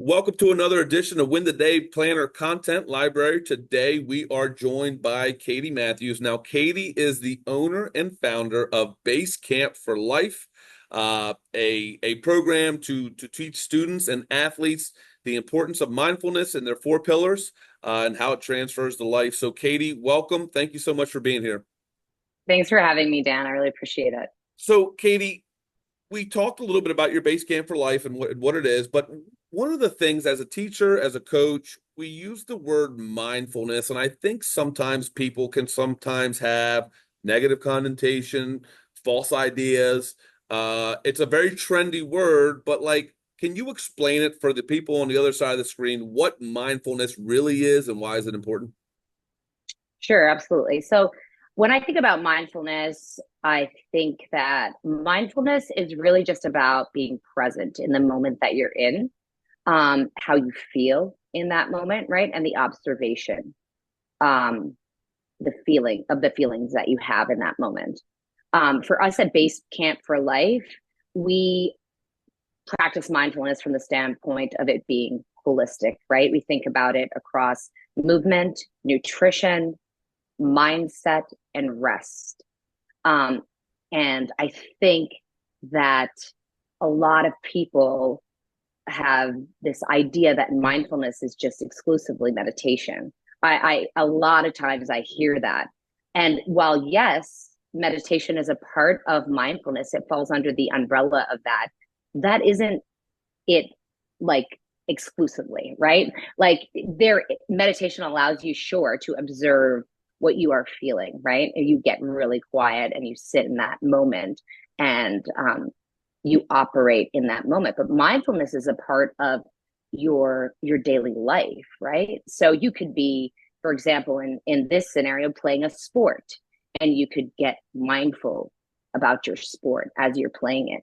Welcome to another edition of Win the Day Planner Content Library. Today we are joined by Katie Mathews. Now, Katie is the owner and founder of Base Camp for Life, a program to teach students and athletes the importance of mindfulness and their four pillars and how it transfers to life. So, Katie, welcome. Thank you so much for being here. Thanks for having me, Dan. I really appreciate it. So, Katie, we talked a little bit about your Base Camp for Life and what it is, but one of the things as a teacher, as a coach, we use the word mindfulness, and I think sometimes people can sometimes have negative connotation, false ideas. It's a very trendy word, but can you explain it for the people on the other side of the screen what mindfulness really is and why is it important? Sure, absolutely. So when I think about mindfulness, I think that mindfulness is really just about being present in the moment that you're in, how you feel in that moment, right? And the observation, um, the feelings that you have in that moment. For us at Base Camp for Life, we practice mindfulness from the standpoint of it being holistic, right? We think about it across movement, nutrition, mindset, and rest. Um, and I think that a lot of people have this idea that mindfulness is just exclusively meditation. A lot of times I hear that. And while yes, meditation is a part of mindfulness, it falls under the umbrella of that. That isn't it, like, exclusively, right? Like, there, meditation allows you, sure, to observe what you are feeling, right? And you get really quiet and you sit in that moment, and you operate in that moment. But mindfulness is a part of your daily life, right? So you could be, for example, in this scenario, playing a sport, and you could get mindful about your sport as you're playing it.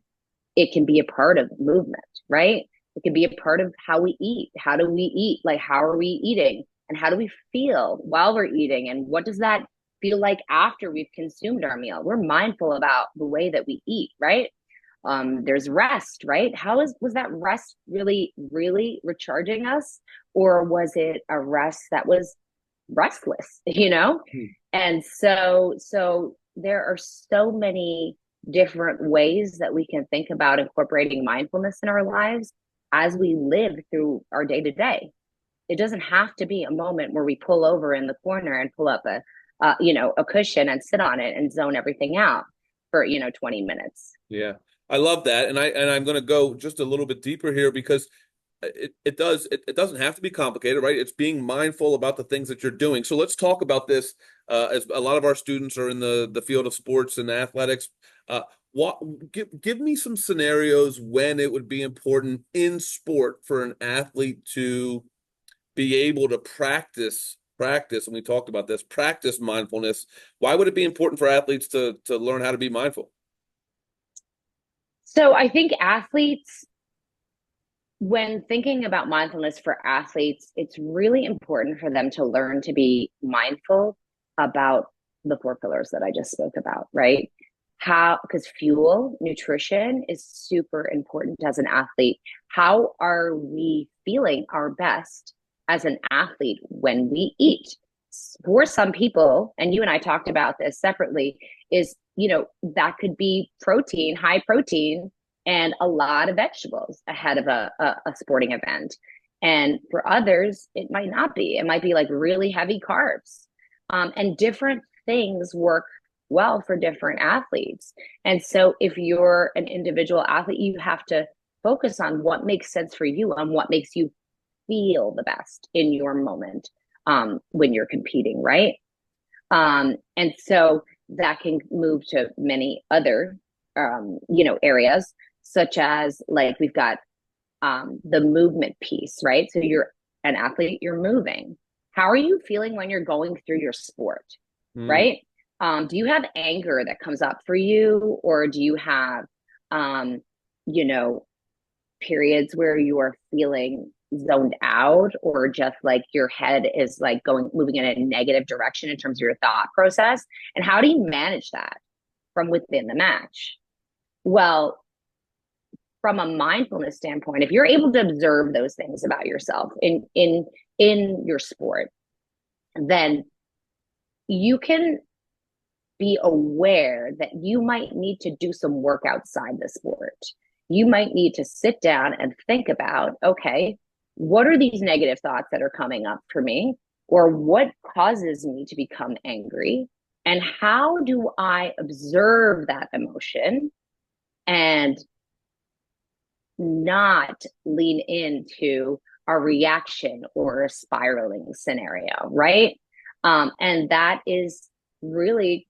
It can be a part of movement, right? It can be a part of how we eat. How do we eat? Like, how are we eating? And how do we feel while we're eating? And what does that feel like after we've consumed our meal? We're mindful about the way that we eat, right? There's rest, right? Was that rest really, really recharging us? Or was it a rest that was restless, you know? Hmm. And so there are so many different ways that we can think about incorporating mindfulness in our lives as we live through our day to day. It doesn't have to be a moment where we pull over in the corner and pull up a cushion and sit on it and zone everything out for 20 minutes. Yeah, I love that, and I'm going to go just a little bit deeper here because it doesn't have to be complicated, right? It's being mindful about the things that you're doing. So let's talk about this. As a lot of our students are in the field of sports and athletics, uh, what give me some scenarios when it would be important in sport for an athlete to be able to practice, and we talked about this, practice mindfulness. Why would it be important for athletes to learn how to be mindful? So I think athletes, when thinking about mindfulness for athletes, it's really important for them to learn to be mindful about the four pillars that I just spoke about, right? How, because fuel, nutrition is super important as an athlete. How are we feeling our best as an athlete when we eat? For some people, and you and I talked about this separately, is, that could be protein, high protein, and a lot of vegetables ahead of a sporting event. And for others, it might not be. It might be like really heavy carbs. And different things work well for different athletes. And so if you're an individual athlete, you have to focus on what makes sense for you and what makes you feel the best in your moment, when you're competing, right? And so that can move to many other, areas, such as, like, we've got the movement piece, right? So you're an athlete, you're moving. How are you feeling when you're going through your sport, Hmm. right? Do you have anger that comes up for you, or do you have, um, you know, periods where you are feeling zoned out, or just like your head is like moving in a negative direction in terms of your thought process? And how do you manage that from within the match? Well, from a mindfulness standpoint, if you're able to observe those things about yourself in your sport, then you can be aware that you might need to do some work outside the sport. You might need to sit down and think about, okay, what are these negative thoughts that are coming up for me? Or what causes me to become angry? And how do I observe that emotion and not lean into a reaction or a spiraling scenario, right? And that is really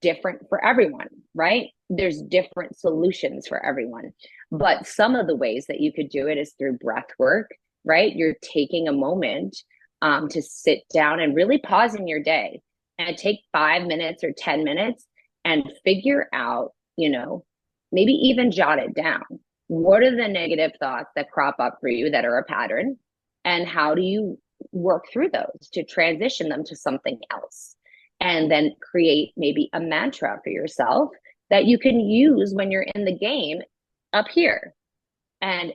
different for everyone, right? There's different solutions for everyone. But some of the ways that you could do it is through breath work, right? You're taking a moment to sit down and really pause in your day and take 5 minutes or 10 minutes and figure out, maybe even jot it down. What are the negative thoughts that crop up for you that are a pattern? And how do you work through those to transition them to something else? And then create maybe a mantra for yourself that you can use when you're in the game up here. And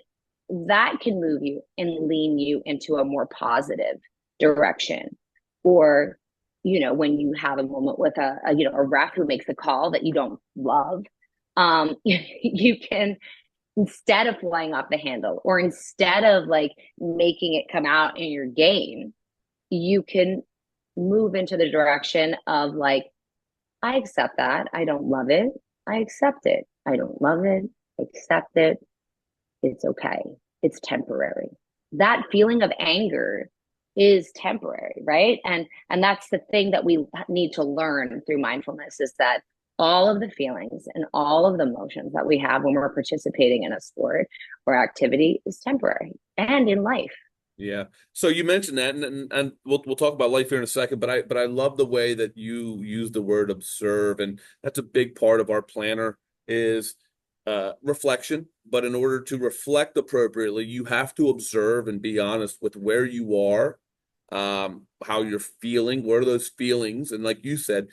that can move you and lean you into a more positive direction. Or, when you have a moment with a ref who makes a call that you don't love, you can, instead of flying off the handle or instead of like making it come out in your game, you can move into the direction of like, I accept that. I don't love it. I accept it. I don't love it. Accept it. It's okay. It's temporary. That feeling of anger is temporary, right? And that's the thing that we need to learn through mindfulness is that all of the feelings and all of the emotions that we have when we're participating in a sport or activity is temporary and in life. Yeah. So you mentioned that, and we'll talk about life here in a second. But I love the way that you use the word observe, and that's a big part of our planner is reflection. But in order to reflect appropriately, you have to observe and be honest with where you are, how you're feeling, what are those feelings, and like you said,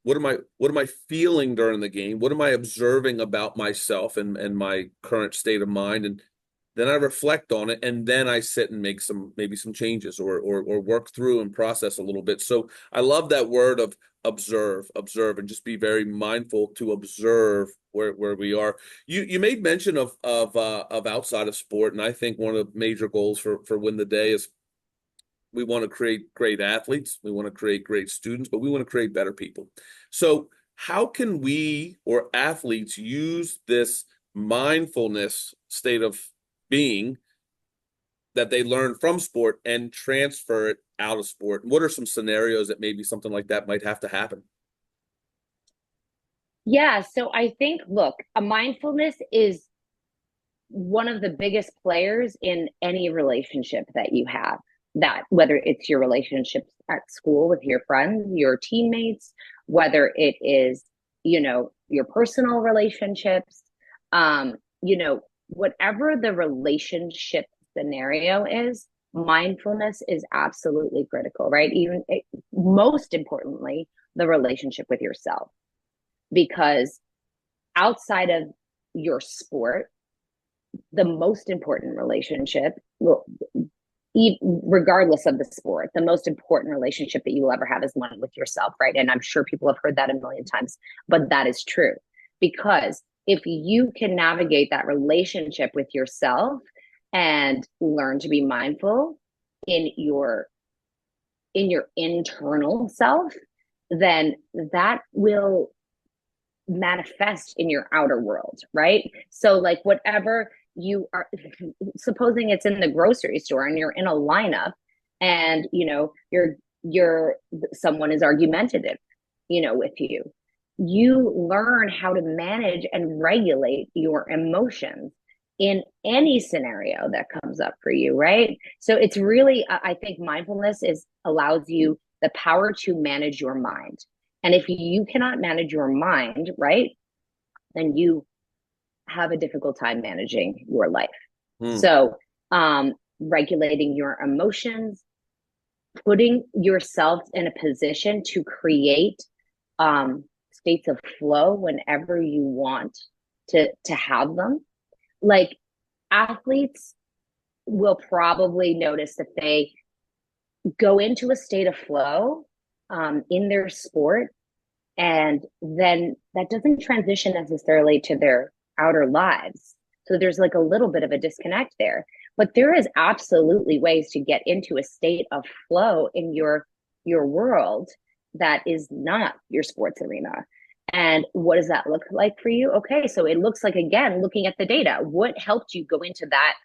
what am I feeling during the game? What am I observing about myself and my current state of mind? And then I reflect on it, and then I sit and make maybe some changes or work through and process a little bit. So I love that word of observe, and just be very mindful to observe where we are. You made mention of outside of sport, and I think one of the major goals for Win the Day is we want to create great athletes, we want to create great students, but we want to create better people. So how can we or athletes use this mindfulness state of being that they learn from sport and transfer it out of sport? What are some scenarios that maybe something like that might have to happen? Yeah, so I think, look, a mindfulness is one of the biggest players in any relationship that you have. That whether it's your relationships at school with your friends, your teammates, whether it is, your personal relationships, whatever the relationship scenario is, mindfulness is absolutely critical, right? Most importantly, the relationship with yourself, because outside of your sport, the most important relationship, well, regardless of the sport, the most important relationship that you will ever have is one with yourself, right? And I'm sure people have heard that a million times, but that is true. Because if you can navigate that relationship with yourself and learn to be mindful in your internal self, then that will manifest in your outer world, right? So like whatever you are, supposing it's in the grocery store and you're in a lineup and you're someone is argumentative, with you learn how to manage and regulate your emotions in any scenario that comes up for you, right? So it's really, I think mindfulness allows you the power to manage your mind. And if you cannot manage your mind, right, then you have a difficult time managing your life. Hmm. So, regulating your emotions, putting yourself in a position to create states of flow whenever you want to have them, like athletes will probably notice that they go into a state of flow in their sport, and then that doesn't transition necessarily to their outer lives. So there's like a little bit of a disconnect there. But there is absolutely ways to get into a state of flow in your world that is not your sports arena. And what does that look like for you? Okay, so it looks like, again, looking at the data, what helped you go into that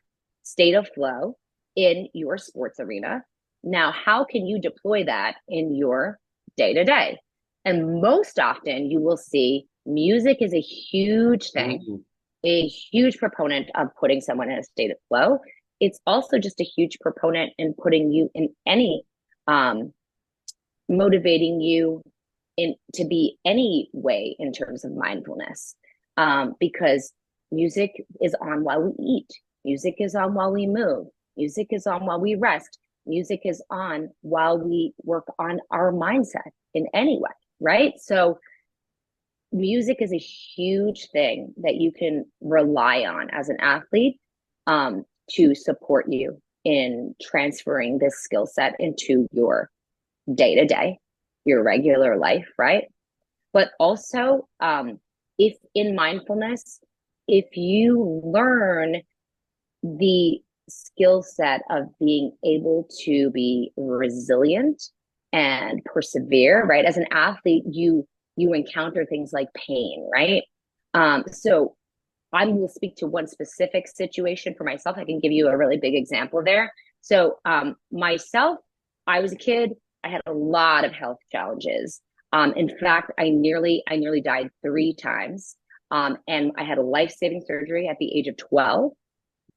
state of flow in your sports arena? Now, how can you deploy that in your day to day? And most often, you will see music is a huge thing, Mhm. a huge proponent of putting someone in a state of flow. It's also just a huge proponent in putting you in any um, motivating you in to be any way in terms of mindfulness, because music is on while we eat, music is on while we move, music is on while we rest, music is on while we work on our mindset in any way, right? So music is a huge thing that you can rely on as an athlete, to support you in transferring this skill set into your day to day, your regular life, right? But also, if in mindfulness, if you learn the skill set of being able to be resilient and persevere, right? As an athlete, you encounter things like pain, right? So I will speak to one specific situation for myself. I can give you a really big example there. So myself, I was a kid. I had a lot of health challenges. In fact, I nearly died 3 times. And I had a life-saving surgery at the age of 12.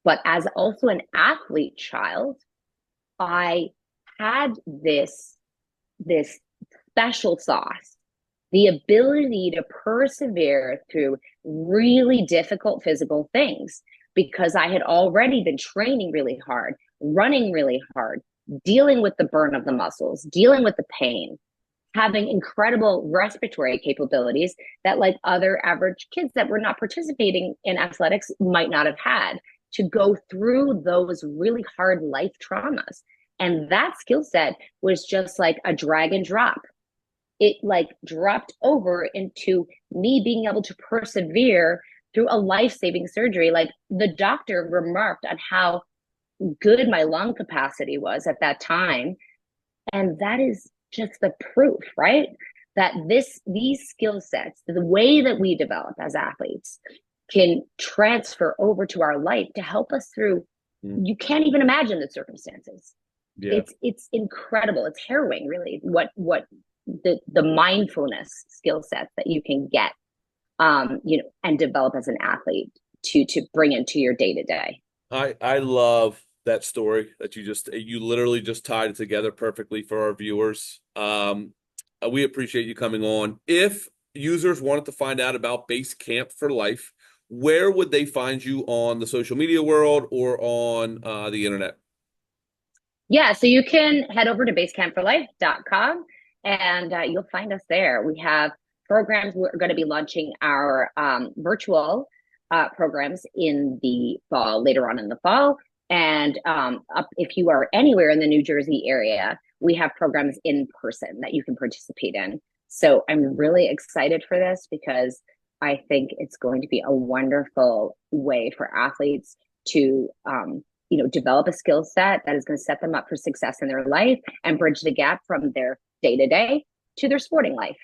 But as also an athlete child, I had this special sauce, the ability to persevere through really difficult physical things, because I had already been training really hard, running really hard, dealing with the burn of the muscles, dealing with the pain, having incredible respiratory capabilities that like other average kids that were not participating in athletics might not have had, to go through those really hard life traumas. And that skill set was just like a drag and drop. It like dropped over into me being able to persevere through a life-saving surgery. Like the doctor remarked on how good my lung capacity was at that time, and that is just the proof, right? That these skill sets, the way that we develop as athletes, can transfer over to our life to help us through. Mm. You can't even imagine the circumstances. Yeah. It's incredible. It's harrowing, really, what the mindfulness skill sets that you can get, and develop as an athlete to bring into your day to day. I love that story that you literally just tied it together perfectly for our viewers. We appreciate you coming on. If users wanted to find out about Base Camp for Life, where would they find you on the social media world or on the internet? Yeah, so you can head over to basecampforlife.com, and you'll find us there. We have programs. We're going to be launching our virtual programs in the fall, later on in the fall. And if you are anywhere in the New Jersey area, we have programs in person that you can participate in. So I'm really excited for this, because I think it's going to be a wonderful way for athletes to develop a skill set that is going to set them up for success in their life and bridge the gap from their day to day to their sporting life.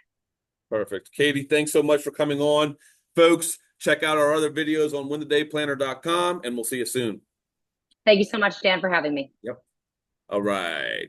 Perfect. Katie, thanks so much for coming on. Folks, check out our other videos on winthedayplanner.com, and we'll see you soon. Thank you so much, Dan, for having me. Yep. All right.